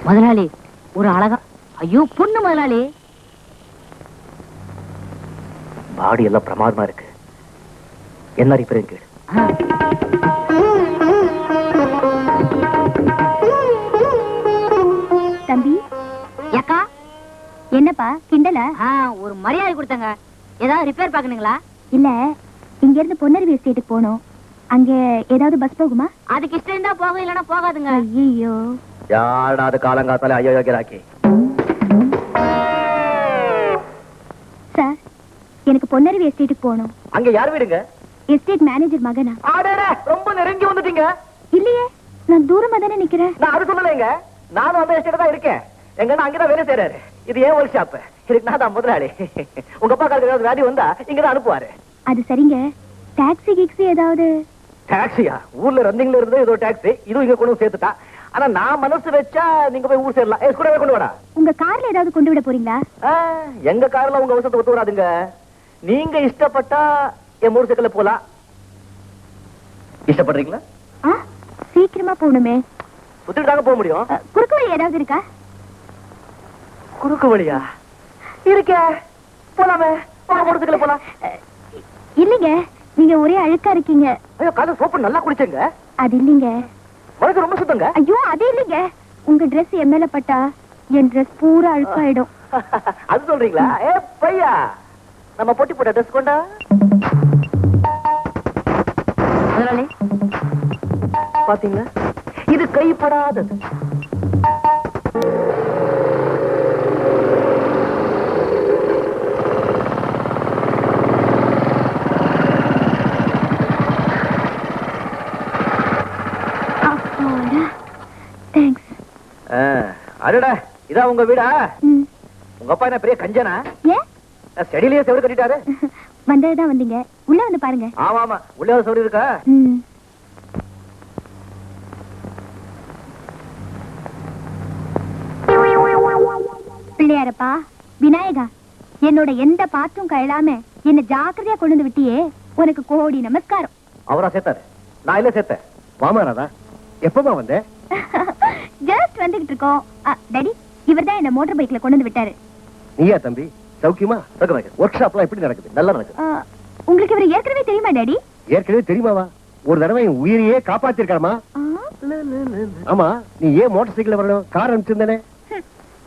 முதலாளி ஒரு அழகா, ஐயோ பொண்ணு முதலாளி. பாடி எல்லாம் பிரமாதமா இருக்கு. என்ன ரிப்பேரிங் கேடு? தம்பி. ஏக்கா என்னப்பா கிண்டலா? ஒரு மரியாதை கொடுத்தங்க. ஏதாவது ரிப்பேர் பாக்கணுங்களா? இல்ல, இங்க இருந்து பொன்னருவி எஸ்டேட்டுக்கு போகணும். அங்க ஏதாவது பஸ் போகுமா? அதுக்கு இஷ்டம் இருந்தா போக, இல்லன்னா போகாதுங்க. ஐயோ, யாரா அது காலங்காத்தால அயோக்கியராக்கி. சார், எனக்கு பொன்னருவி எஸ்டேட்டுக்கு போகணும். அங்க யார் வீடுங்க? எஸ்டேட் மேனேஜர் மகனா? ரொம்ப நெருங்கி வந்துட்டீங்க. இல்லையே, நான் தூரமா தானே நிக்கிறேன். நான் அது சொல்லலைங்க. நானும் அந்த எஸ்டேட் தான் இருக்கேன். எங்க அங்கதான் வேலை செய்யறாரு. இது ஏன் ஒர்க் ஷாப். இதுக்கு நான் தான் முதலாளி. உங்க அப்பா காலத்துக்கு ஏதாவது வியாதி வந்தா இங்கதான் அனுப்புவாரு. அது சரிங்க. டாக்ஸி கிக்ஸி ஏதாவது? டாக்ஸியா? ஊர்ல ரன்னிங்ல இருந்து ஏதோ டாக்ஸி இதுவும் இங்க கொண்டு சேர்த்துட்டா. ஆனா நான் மனசு வச்சா நீங்க போய் ஊர் சேரலாம். கூடவே கொண்டு வாடா. உங்க கார்ல ஏதாவது கொண்டு விட போறீங்களா? எங்க கார்ல உங்க அவசரத்தை ஒத்து வராதுங்க. நீங்க இஷ்டப்பட்டா என் மோட்டர் சைக்கிள்ல போலாம். இஷ்டப்படுறீங்களா? சீக்கிரமா போகணுமே. சுத்திட்டாங்க போக முடியும். குறுக்கு வழி ஏதாவது இருக்கா? குறுக்கு வழியா? இருக்கே, போலாமே. மோட்டர் சைக்கிள்ல போலாம். இல்லைங்க, நீங்க ஒரே அழுக்கா இருக்கீங்க. ஐயோ, காலைல சோப்பு நல்லா குடிச்சேங்க. அது இல்லைங்க. மனசு ரொம்ப சுத்தங்க. ஐயோ, அது இல்லைங்க. உங்க ட்ரெஸ் என் மேல பட்டா என் ட்ரெஸ் பூரா அழுக்காயிடும். அது சொல்றீங்களா? பையா, நம்ம பொட்டி போட்ட ட்ரெஸ் கொண்டா. முதலாளி பாத்தீங்களா, இது கைப்படாதது. அடடா, இதா உங்க வீடா? உங்க அப்பா என்ன பெரிய கஞ்சனா? செடியிலேயே செவரு கட்டிட்டாரு. வந்ததுதான் வந்தீங்க, உள்ள வந்து பாருங்க. ஆமா ஆமா, உள்ள செவரு இருக்கா? பிள்ளையாரப்பா, விநாயகா, என்னோட எந்த பாற்றும் கழலாம என்ன ஜாக்கிரதையா கொண்டு வந்து விட்டியே, உனக்கு கோடி நமஸ்காரம். அவரா சேர்த்தாரு? நான் இல்ல சேர்த்தேன். மாமாராதா எப்பமா வந்த? ஜஸ்ட் வந்துகிட்டு இருக்கோம். டாடி, இவர்தான் என்ன மோட்டார் பைக்ல கொண்டு வந்து விட்டாரு. நீயா தம்பி? சௌக்கியமா? ஒர்க் ஷாப்லாம் எப்படி நடக்குது? நல்லா நடக்குது. உங்களுக்கு இவர் ஏற்கனவே தெரியுமா டாடி? ஏற்கனவே தெரியுமாவா? ஒரு தடவை என் உயிரையே காப்பாத்திருக்காமா? ஆமா, நீ ஏன் மோட்டார் சைக்கிள் வரணும்? கார் அனுப்பிச்சிருந்தேனே.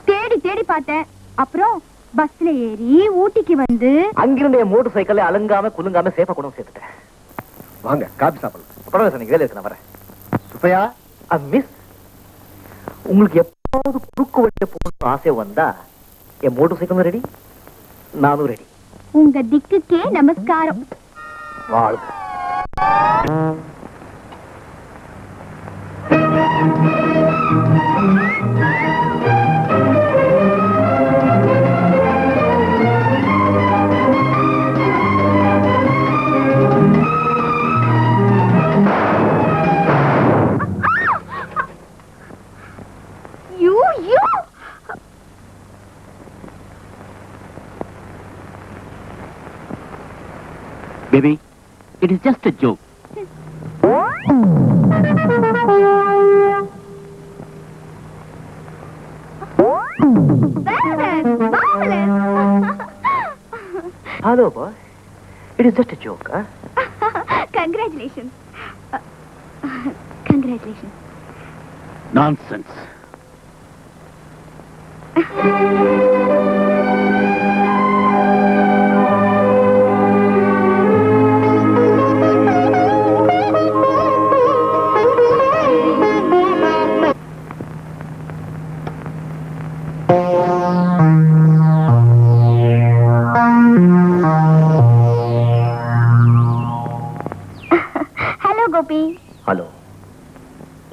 தேடி தேடி பார்த்தேன். அப்புறம் பஸ்ல ஏறி ஊட்டிக்கு வந்து அங்கிருந்த என் மோட்டார் சைக்கிளை அலங்காம குலுங்காம சேஃபா கொண்டு சேர்த்துட்டேன். வாங்க, காபி சாப்பிடலாம். பரவாயில்ல, வேலை இருக்கு, நான் வரேன். சுப்பையா, மிஸ், உங்களுக்கு எப்போது குறுக்கு வழியில போகணும் ஆசை வந்தா என் மோட்டார் சைக்கிளும் ரெடி, நானும் ரெடி. உங்க திக்குக்கே நமஸ்காரம். வாழ்க. Baby, it is just a joke. Hello, boy. It is just a joke, huh? Congratulations. Congratulations. Nonsense. Hello.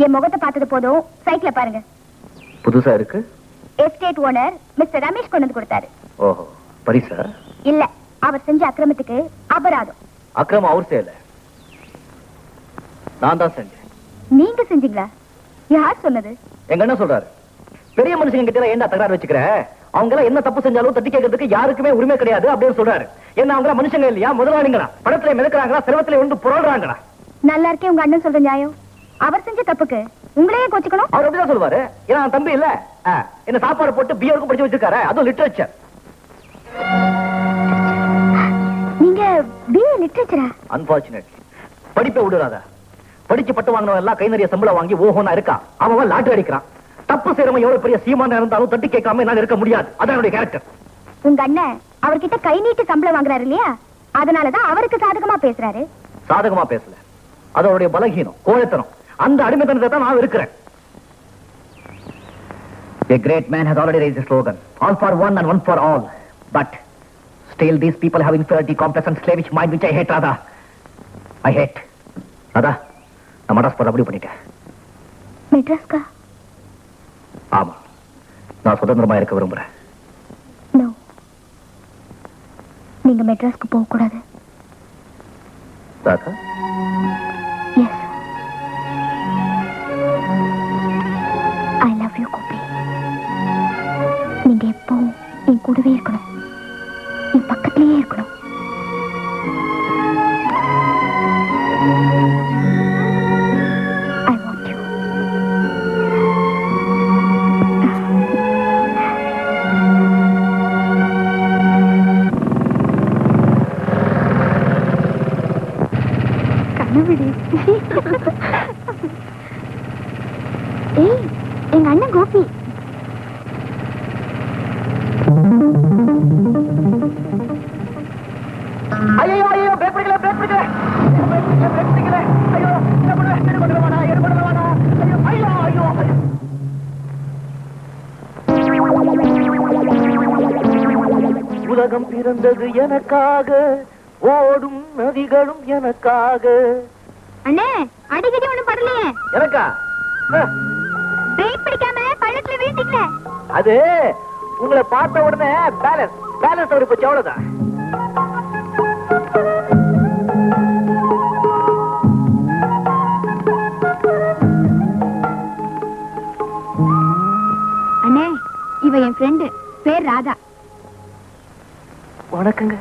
என் முகத்தை பார்த்தது போதும், சைக்கிள பாருங்க. புதுசா இருக்கு. எஸ்டேட் ஓனர் மிஸ்டர் ரமேஷ் கொண்டு வந்து கொடுத்தாரு. ஓஹோ, பரிசா? இல்ல, அவர் செஞ்ச அக்கிரமத்துக்கு அபராதம். அக்கிரமம் அவர் செய்யல, நான் தான் செஞ்சேன். நீங்க செஞ்சீங்களா? யார் சொன்னது? எங்க என்ன சொல்றாரு? பெரிய மனுஷங்க கிட்ட ஏன்டா தகராறு வச்சுக்கிற? அவங்க எல்லாம் என்ன தப்பு செஞ்சாலும் தட்டி கேட்கறதுக்கு யாருக்குமே உரிமை கிடையாது அப்படின்னு சொல்றாரு. என்ன அவங்க மனுஷங்க இல்லையா? முதலாளிங்களா? படத்துல மிதக்கிறாங்களா? செல்வத்துல ஒன்று புரள்றாங்களா? நல்லா இருக்கே உங்க அண்ணன் சொல்ற நியாயம். அவர் செஞ்ச தப்புக்கு உங்களையே கோச்சுக்கணும்? அவர் அப்படிதான் சொல்லுவாரு. ஏன்னா நான் தம்பி இல்ல. என்ன சாப்பாடு போட்டு பியருக்கும் படிச்சு வச்சிருக்காரு. அதுவும் லிட்டரேச்சர். நீங்க பிஏ லிட்டரேச்சரா? அன்பார்ச்சுனேட்லி படிப்பை விடுறாத. படிச்சு பட்டு வாங்கினவன் எல்லாம் கை நிறைய சம்பளம் வாங்கி ஓஹோனா இருக்கா. அவன் லாட்டரி அடிக்கிறான். தப்பு செய்யறவன் எவ்வளவு பெரிய சீமானா இருந்தாலும் தட்டி கேட்காம என்னால இருக்க முடியாது. அதான் என்னுடைய கேரக்டர். உங்க அண்ணன் அவர்கிட்ட கை நீட்டு சம்பளம் வாங்குறாரு இல்லையா, அதனாலதான் அவருக்கு சாதகமா பேசுறாரு. சாதகமா பேசல, அது அவருடைய பலகீனம், கோழைத்தனம். அந்த அடிமைத்தனத்தை தான் நான் இருக்கிறேன். A great man has already raised a slogan, all for one and one for all. But still these people have inferiority complex and slavish mind, which I hate, Radha. I hate. Radha, நான் மடாஸ் போற அப்படி பண்ணிட்டேன். மெட்ராஸ்கா? ஆமா, நான் சுதந்திரமா இருக்க விரும்புறேன். No, நீங்க மெட்ராஸ்க்கு போக கூடாது. Radha, yes, I love you Gopi. நீங்க எப்பவும் என் கூடவே இருக்கணும், என் பக்கத்திலேயே இருக்கணும். I want you. கண்ணவிடி. ஏய், எங்க அண்ணன் கோபி. ஐயோ ஐயோ, பிரேக் பிடிக்கல, பிரேக் பிடிக்கல, பிரேக் பிடிக்கல. ஐயோ, என்ன பண்ணுவேன்? என்ன பண்ணுவேடா? என்ன பண்ணுவேடா? ஐயோ ஐயோ ஐயோ. உலகம் பிறந்தது எனக்காக, ஓடும் நதிகளும் எனக்காக. அண்ணே, அடிக்கடி ஒண்ணும் படலையே. எனக்கா? பிரேக் பிடிக்காம பள்ளத்துல வீழ்ந்தீங்க. அது உங்களை பார்த்த உடனே பேலன்ஸ் பேலன்ஸ் அவரு போச்சு, அவ்வளவுதான். அண்ணே, இவ என் ஃப்ரெண்டு, பேர் ராதா. வணக்கங்க.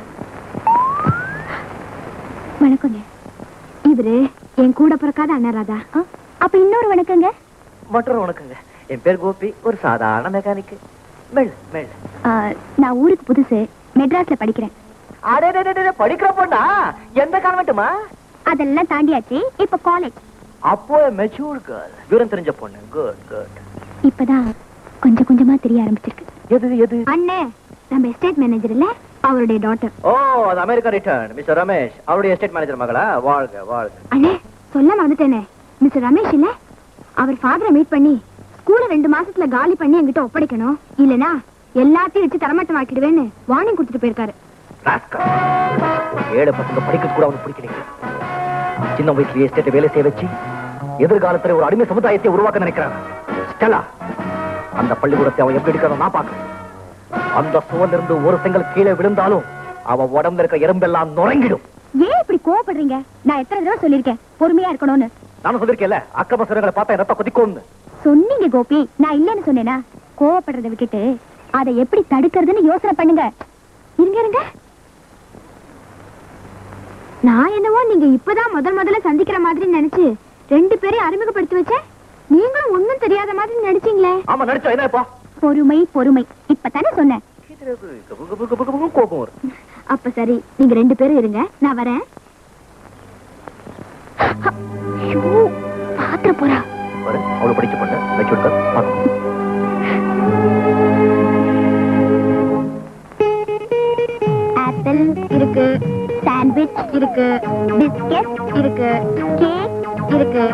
வணக்கங்க. இவரு என் கூட பிறக்காத அண்ணன் ராதா. அப்ப இன்னொரு வணக்கங்க. மற்றொரு வணக்கங்க. என் பேர் கோபி, ஒரு சாதாரண மெக்கானிக். மெல்ல மெல்ல. நான் ஊருக்கு புதுசு, மெட்ராஸ்ல படிக்கிறேன். அடே படிக்கிற பொண்ணா? எந்த கான்வென்ட்மா? அதெல்லாம் தாண்டியாச்சு, இப்ப காலேஜ். அப்போ மெச்சூர் கேர்ள், விவரம் தெரிஞ்ச பொண்ணு. Good good. இப்பதான் கொஞ்சம் கொஞ்சமா தெரிய ஆரம்பிச்சிருக்கு. எது எது? அண்ணே, நம்ம எஸ்டேட் மேனேஜர் இல்ல, அவருடைய டாட்டர். ஓ, அது அமெரிக்கா ரிட்டர்ன் மிஸ்டர் ரமேஷ், அவருடைய எஸ்டேட் மேனேஜர் மகளா? வாழ்க வாழ்க. அண்ணே, சொல்ல மறந்துட்டேனே, மிஸ்டர் ரமேஷ் இல்ல, அவர் ஃபாதரை மீட் பண்ணி ஸ்கூலை 2 மாசத்துல காலி பண்ணி என்கிட்ட ஒப்படைக்கணும், இல்லனா எல்லாத்தையும் வச்சு தரமட்டம் ஆக்கிடுவேன்னு வார்னிங் கொடுத்துட்டு போயிருக்காரு. ஏழு பசங்க படிக்க கூட அவனுக்கு பிடிக்கலைங்க. சின்ன வயசுல எஸ்டேட் வேலை செய்ய வச்சு எதிர்காலத்துல ஒரு அடிமை சமுதாயத்தை உருவாக்க நினைக்கிறான். ஸ்டெல்லா, அந்த பள்ளிக்கூடத்தை அவன் எப்படி எடுக்கணும் நான் பாக்குறேன். அந்த சுவர்ல இருந்து ஒரு செங்கல் கீழே விழுந்தாலும் அவன் உடம்புல இருக்க எறும்பெல்லாம் நுறங்கிடும். ஏன் இப்படி கோவப்படுறீங்க? நான் எத்தனை தடவை சொல்லிருக்கேன் பொறுமையா இருக்கணும்னு. நானும் சொல்லிருக்கேன்ல, அக்கமா சிறங்களை பார்த்தா ரத்த கொதிக்கும்னு சொன்னீங்க கோபி, நான் இல்லன்னு சொன்னேனா? கோவப்படுறதை விட்டுட்டு அதை எப்படி தடுக்கிறதுன்னு யோசனை பண்ணுங்க. இருங்க இருங்க, நான் என்னவோ நீங்க இப்பதான் முதல்ல சந்திக்கிற மாதிரி நினைச்சு 2 பேரையும் அறிமுகப்படுத்தி வச்சேன். நீங்களும் ஒண்ணும் தெரியாத மாதிரி நடிச்சீங்களே. ஆமா, நடிச்சா என்ன? பொறுமை பொறுமை, இப்பதானே சொன்னேன். கோபம் வரும். அப்ப சரி, நீங்க 2 பேரும் இருங்க, நான் வரேன். பாத்திர போறா. அவளை படிச்சு பண்ண ஆப்பிள் இருக்கு, சாண்ட்விச் இருக்கு, பிஸ்கெட் இருக்கு, கேக் இருக்கு.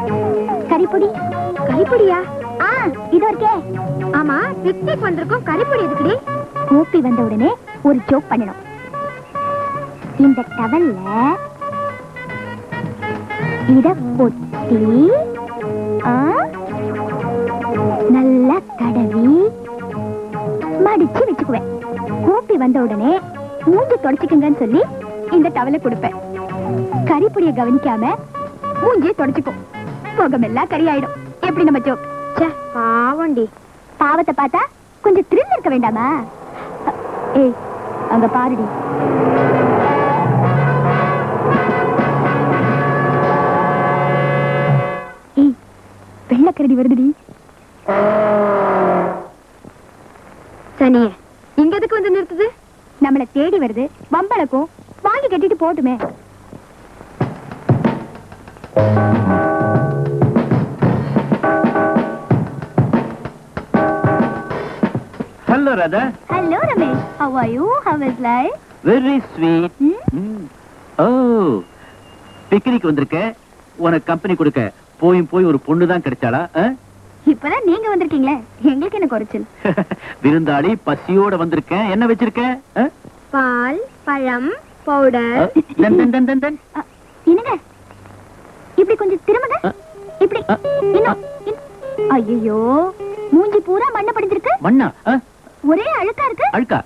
கறிப்பொடி? கறிப்பொடியா? இது இருக்கே. ஆமா, பிக்னிக் வந்திருக்கோம், கறிப்பொடி எதுக்குடி? கோபி வந்த உடனே ஒரு ஜோக் பண்ணணும். இந்த டவல்ல இத பொத்தி நல்லா தடவி மடிச்சு வச்சுக்குவேன். கோபி வந்த உடனே மூஞ்சி தொடச்சிக்குங்கன்னு சொல்லி இந்த டவலை கொடுப்பேன். கறிப்பொடியை கவனிக்காம மூஞ்சியை தொடச்சிக்கும், முகமெல்லாம் கறி ஆயிடும். எப்படி நம்ம ஜோக்? பாவண்டி, பாவத்தை பார்த்தா கொஞ்சம் த்ரில் இருக்க வேண்டாமா? ஏய், அங்க பாருடி. ஏய், வெள்ளக்கரடி வருதுடி. சனியே, இங்க எதுக்கு வந்து நிறுத்துது? நம்மள தேடி வருது, வம்பளக்கும், வாங்கி கட்டிட்டு போட்டுமே. Hello, Radha. Hello, Ramesh. How are you? How is life? Very sweet. Oh, picnic வந்திருக்க, உனக்கு கம்பெனி கொடுக்க போய் ஒரு பொண்ணு தான் கிடைச்சாளா? இப்பதான் நீங்க வந்திருக்கீங்களே, எங்களுக்கு என்ன குறைச்சல்? விருந்தாளி பசியோட வந்திருக்கேன். என்ன வச்சிருக்க? பால், பழம், பவுடர். என்னங்க இப்படி கொஞ்சம் திரும்புங்க. இப்படி இன்னும். ஐயோ, மூஞ்சி பூரா மண்ணை படிஞ்சிருக்கு. மண்ணா? ஒரே அழுக்கா இருக்கு. அழுக்கா?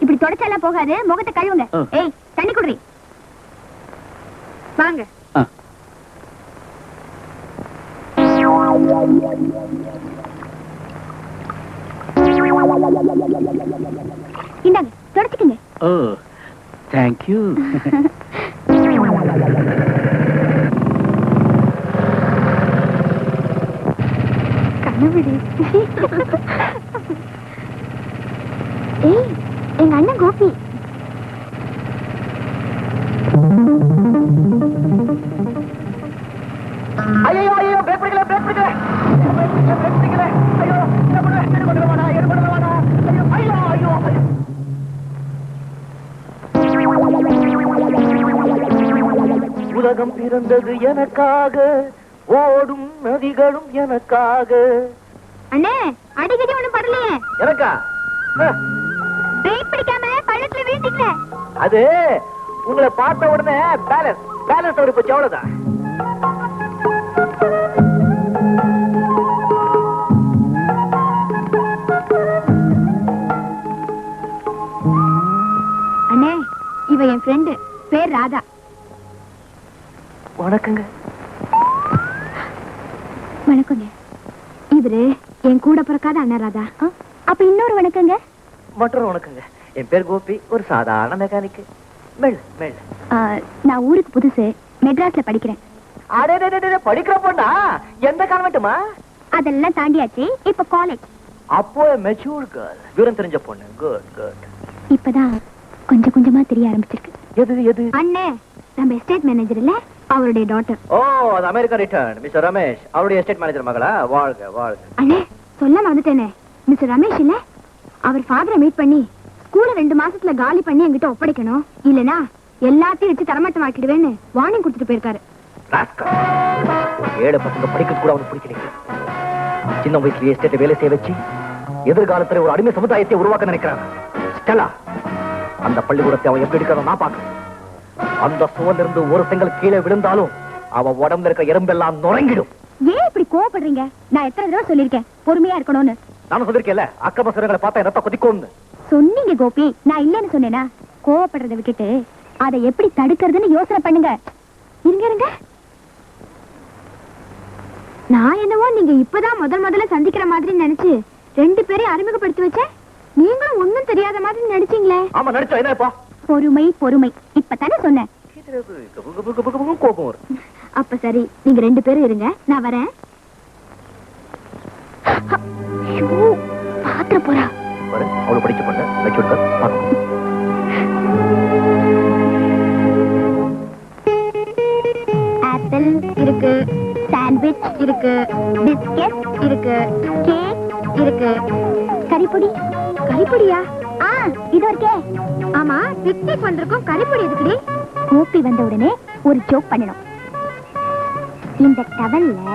இப்படி தொடச்சாலாம் போகாது, முகத்தை கழுவுங்க. ஏய், தண்ணி குடுறி. வாங்க. இந்தாங்க, தொடச்சுக்குங்க. ஓ, thank you. கனவுடி. ஏய், எங்க அண்ணன் கோபி. ஐயோ ஐயோ, பிரேக் பிடிக்கல, பிரேக் பிடிக்கல, பிரேக் பிடிக்கல. ஐயோ, என்ன பண்ண? என்ன பண்ணுவானா? என்ன பண்ணுவானா? ஐயோ ஐயோ ஐயோ. உலகம் பிறந்தது எனக்காக, ஓடும் நதிகளும் எனக்காக. அண்ணே, அடிக்கடி ஒண்ணும் படலையே. எனக்கா? பிரேக் பிடிக்காம பள்ளத்துல வீழ்ந்தீங்களே. அது உங்களை பார்த்த உடனே பேலன்ஸ் ஒரு போச்சு, அவ்வளவுதான். அண்ணே, இவ என் ஃப்ரெண்டு, பேர் ராதா. வணக்கங்க. வணக்கங்க. இவரு என் கூட பிறக்காத அண்ணா ராதா. அப்ப இன்னொரு வணக்கங்க. மற்றொரு வணக்கங்க. என் பேர் கோபி, ஒரு சாதாரண மெக்கானிக். நான் ஊருக்கு புதுசு, மெட்ராஸ்ல படிக்கிறேன். படிக்கிற பொண்ணா? எந்த கான்வென்ட்மா? அதெல்லாம் தாண்டியாச்சு, இப்ப காலேஜ். அப்போ மெச்சூர் கேர்ள், விவரம் தெரிஞ்ச பொண்ணு. Good good. இப்பதான் கொஞ்சம் கொஞ்சமா தெரிய ஆரம்பிச்சிருக்கு. எது? அண்ணே, நம்ம எஸ்டேட் மேனேஜர் இல்ல, அவருடைய டாட்டர். ஓ, அது அமெரிக்கா ரிட்டர்ன் மிஸ்டர் ரமேஷ், அவருடைய எஸ்டேட் மேனேஜர் மகளா? வாழ்க வாழ்க. அண்ணே, சொல்ல மறந்துட்டேனே, மிஸ்டர் ரமேஷ் இல்ல, அவர் ஃபாதரை மீட் பண்ணி ஸ்கூல 2 மாசத்துல காலி பண்ணி என்கிட்ட ஒப்படைக்கணும், இல்லனா எல்லாத்தையும் வச்சு தரமாட்டமாக்கிடுவேன்னு வார்னிங் கொடுத்துட்டு போயிருக்காரு. ஏழு பசங்க படிக்க கூட அவனுக்கு பிடிக்கல. சின்ன வயசுல எஸ்டேட் வேலை செய்ய வச்சு எதிர்காலத்துல ஒரு அடிமை சமுதாயத்தை உருவாக்க நினைக்கிறான். ஸ்டெல்லா, அந்த பள்ளிக்கூடத்தை அவன் எப்படி எடுக்கிறத நான் பாக்குறேன். அந்த சுவர்ல இருந்து ஒரு செங்கல் கீழே விழுந்தாலும் அவன் உடம்புல இருக்க எறும்பெல்லாம் நுறங்கிடும். ஏன் இப்படி கோவப்படுறீங்க? நான் எத்தனை தடவை சொல்லிருக்கேன் பொறுமையா இருக்கணும்னு. நானும் சொல்லிருக்கேன்ல, அக்கமா சிறங்களை பார்த்தா ரத்தம் கொதிக்கும்னு. சொன்னீங்க கோபி, நான் இல்லன்னு சொன்னேனா? கோவப்படுறதை விட்டுட்டு அதை எப்படி தடுக்கிறதுன்னு யோசனை பண்ணுங்க. இருங்க, நான் என்னவோ நீங்க இப்பதான் முதல்ல சந்திக்கிற மாதிரி நினைச்சு 2 பேரையும் அறிமுகப்படுத்தி வச்சேன். நீங்களும் ஒண்ணும் தெரியாத மாதிரி நடிச்சீங்களே. ஆமா, நடிச்சா என்னப்பா? பொறுமை. இப்பதானே சொன்னேன். கோபம் வரும். அப்ப சரி, நீங்க 2 பேரும் இருங்க, நான் வரேன். பாத்திர போறா. அவளை படிக்க பண்ண வச்சு ஆப்பிள் இருக்கு, சாண்ட்விச் இருக்கு, பிஸ்கெட் இருக்கு, கேக் இருக்கு. கறிப்பொடியா? இது இருக்கே. ஆமா, பிக்னிக் வந்திருக்கோம், கறிப்பொடி எதுக்குடி? கோபி வந்த உடனே ஒரு ஜோக் பண்ணணும். இந்த டவல்ல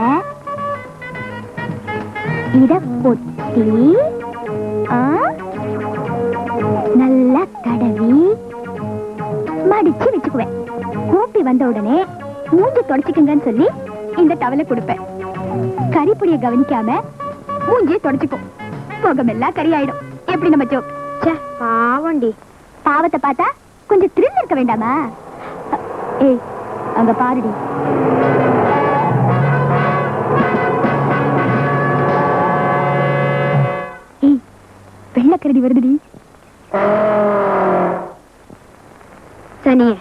இத பொத்தி நல்லா தடவி மடிச்சு வச்சுக்குவேன். கோபி வந்த உடனே மூஞ்சி தொடச்சுக்குங்கன்னு சொல்லி இந்த டவலை கொடுப்பேன். கறிப்பொடியை கவனிக்காம மூஞ்சியை தொடச்சுக்கும், முகமெல்லாம் கறி ஆயிடும். எப்படி நம்ம ஜோக்? பாவண்டி. பாவத்தை பார்த்தா கொஞ்சம் த்ரில் இருக்க வேண்டாமா? ஏய், அங்க பாருடி. ஏய், வெள்ளக்கரடி வருதுடி. சனியே,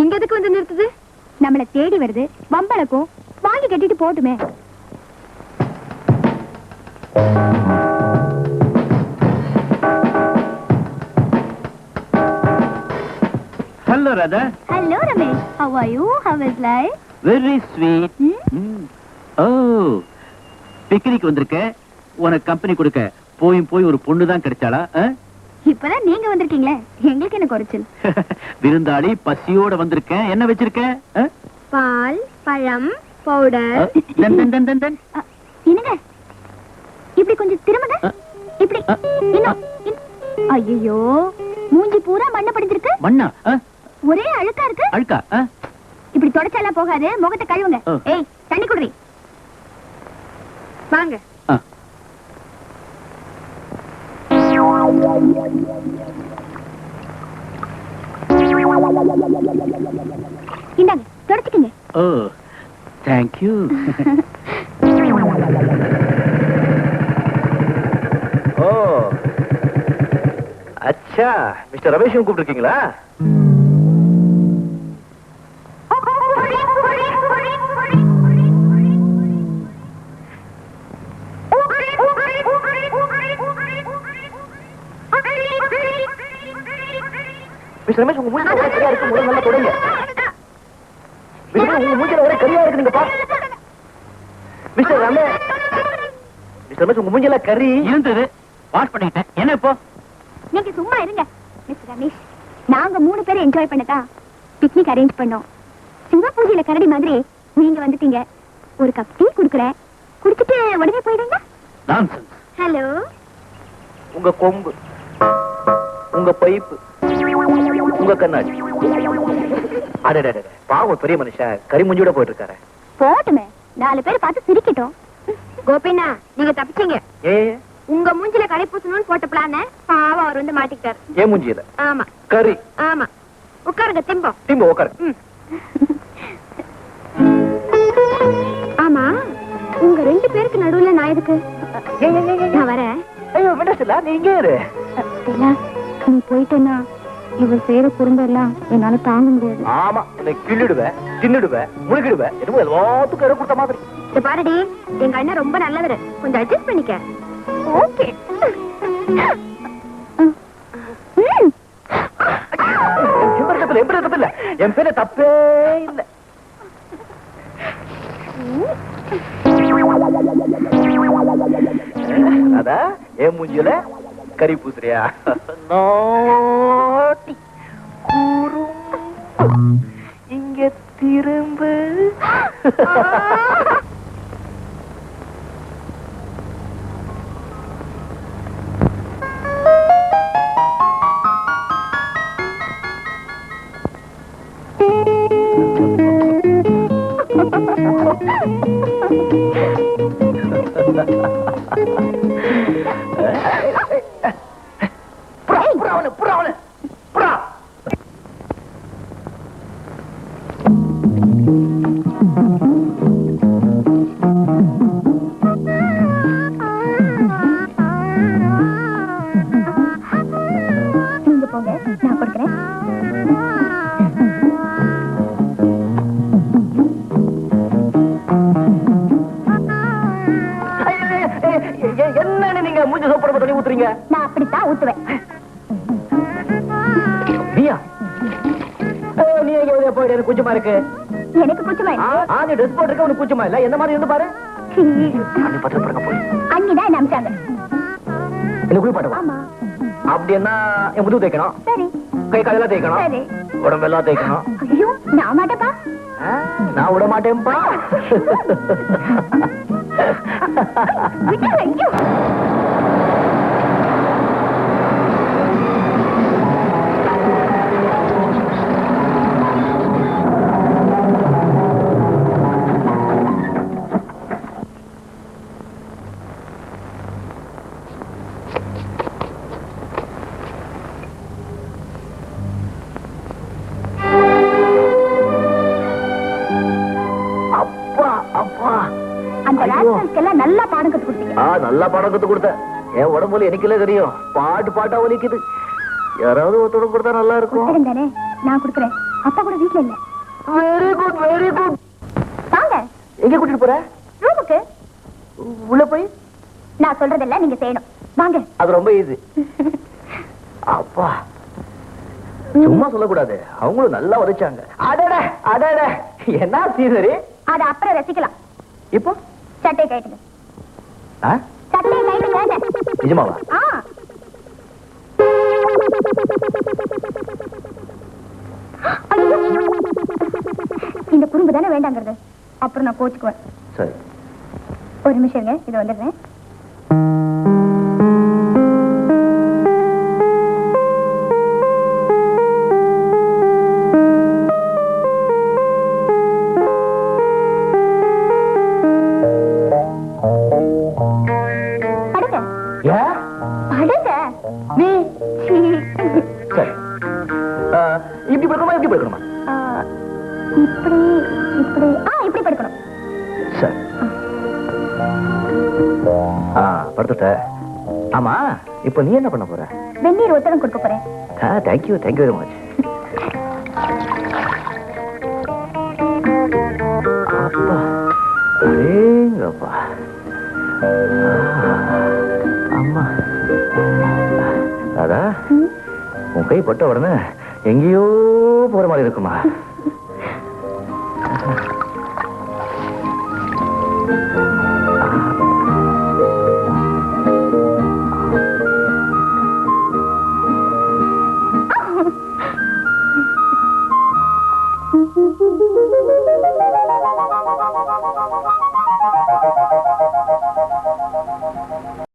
இங்க எதுக்கு வந்து நிறுத்துது? நம்மள தேடி வருது, வம்பளக்கும், வாங்கி கட்டிட்டு போட்டுமே. Hello, Radha. Hello, Ramesh. How are you? How is life? Very sweet. Oh, picnic வந்திருக்க. உனக்கு கம்பெனி கொடுக்க போய் ஒரு பொண்ணு தான் கிடைச்சாளா? இப்பதான் நீங்க வந்திருக்கீங்களே, எங்களுக்கு என்ன குறைச்சல்? விருந்தாளி பசியோட வந்திருக்கேன். என்ன வச்சிருக்க? பால், பழம், பவுடர். என்னங்க இப்படி கொஞ்சம் திரும்புங்க. இப்படி ஐயோ, மூஞ்சி பூரா மண்ண படிஞ்சிருக்கு. மண்ணா? ஒரே அழுக்கா இருக்கு. அழுக்கா? இப்படி தொடச்சாலாம் போகாது, முகத்தை கழுவுங்க. ஏய், தண்ணி குடுறி. வாங்க. இந்தாங்க, தொடச்சுக்கங்க. ஓ, thank you. ஓ, அச்சா, மிஸ்டர் ரமேஷ் கூப்பிட்டுருக்கீங்களா? மிஸ்டர் ரமேஷ், உங்க மூஞ்சில ஒரே கரியா இருக்கு, முதல்ல நல்லா தொடங்க. மிஸ்டர், உங்க மூஞ்சில ஒரே கரியா இருக்கு, நீங்க பாருங்க. மிஸ்டர் ரமேஷ், உங்க மூஞ்சில கரி இருந்தது, வாஷ் பண்ணிட்டேன். என்ன இப்போ? நீங்க சும்மா இருங்க. மிஸ்டர் ரமேஷ், நாங்க 3 பேரும் என்ஜாய் பண்ணதா பிக்னிக் அரேஞ்ச் பண்ணோம். சிவ பூஜையில கரடி மாதிரி நீங்க வந்துட்டீங்க. ஒரு கப் டீ குடுக்குறேன், குடிச்சிட்டு உடனே போயிடுங்க. நான்சென்ஸ். ஹலோ. உங்க கொம்பு, உங்க பைப்பு, உங்க கண்ணாடி. அடடே, பாவம் பெரிய மனுஷன் கறி முஞ்சியோட போயிட்டு இருக்காரு. போட்டுமே, 4 பேர் பார்த்து சிரிக்கட்டும். கோபினா, நீங்க தப்பிச்சீங்க. ஏ, உங்க மூஞ்சில கறி பூசணும்னு போட்ட பிளான பாவம் அவர் வந்து மாட்டிக்கிட்டாரு. ஏன் மூஞ்சியில? ஆமா, கறி. ஆமா. உட்காருங்க, திம்பம். திரும்ப உட்காரு. ஆமா, உங்க 2 பேருக்கு நடுவுல நான் எதுக்கு? நான் வரேன். ஐயோ, விடல, நீ இங்கே இரு. நீ போயிட்டேன்னா இவர் செய்யற குறும்ப எல்லாம் என்னால தாங்க முடியாது. ஆமா, என்னை கிள்ளிடுவேன், தின்னுடுவேன், முழுகிடுவேன். என்னமோ எல்லாத்துக்கும் இடம் கொடுத்த மாதிரி. இத பாருடி, எங்க அண்ணன் ரொம்ப நல்லவர், கொஞ்சம் அட்ஜஸ்ட் பண்ணிக்க. ஓகே. என் பேர தப்பே இல்ல. அதா என் மூஞ்சில கறி பூசுறியா? நாட்டி குறும்பு, இங்க திரும்ப. நீங்க போங்க, நான் கொடுக்குறேன். என்ன நீங்க மூஞ்சி சோப்பட தண்ணி ஊத்துறீங்க? நான் அப்படித்தான் ஊத்துவேன். நீயா? நீ எங்க வெளியே போயிட்டு எனக்கு கூச்சமா இருக்கு. எனக்கு கூச்சமா நீ ட்ரெஸ் போட்டுருக்க, உனக்கு கூச்சமா இல்ல? என்ன மாதிரி இருந்து பாரு. அன்னிதான் என்ன அமிச்சாங்க. என்ன குளிப்பாட்டவா? ஆமா. அப்படி என்ன என் முதுகு தேய்க்கணும், சரி. கை காலெல்லாம் தேய்க்கணும், சரி. உடம்பெல்லாம் தேய்க்கணும். ஐயோ, நான் மாட்டேப்பா. நான் விட மாட்டேன்பா. ஐயோ. நல்லா பாடம் கத்து கொடுத்தீங்க. நல்லா பாடம் கத்து கொடுத்த. என் உடம்புல எனக்குல தெரியும், பாட்டு பாட்டா ஒலிக்குது. யாராவது ஒருத்தோட கொடுத்தா நல்லா இருக்கும் தானே. நான் கொடுக்குறேன். அப்பா கூட வீட்டுல இல்ல. Very good, very good. வாங்க. எங்க கூட்டிட்டு போற? ரூமுக்கு. உள்ள போய் நான் சொல்றதெல்லாம் நீங்க செய்யணும். வாங்க. அது ரொம்ப ஈஸி. அப்பா, சும்மா சொல்லக்கூடாது, அவங்களும் நல்லா உதைச்சாங்க. அடட அடட, என்ன சீசரி? அத அப்புறம் ரசிக்கலாம். இப்போ சட்டை கைட்டுங்க. சட்டை கைட்டுங்க. நிஜமாவா? இந்த குறும்பு தானே வேண்டாங்கிறது. அப்புறம் நான் கோச்சுக்குவேன். சரி, ஒரு நிமிஷம் இருங்க, இது வந்துடுறேன். படுங்க படுங்க. நீ சரி, இப்படி படுக்கணுமா எப்படி படுக்கணுமா? இப்படி இப்படி இப்படி படுக்கணும். சரி, படுத்துட்ட. ஆமா, இப்ப நீ என்ன பண்ண போற? வெந்நீர் ஒத்தடம் கொடுக்க போறேன். Thank you very much. அப்பா, அடேங்கப்பா. அம்மா, ராதா, உன் கை பட்ட உடனே எங்கேயோ போற மாதிரி இருக்குமா?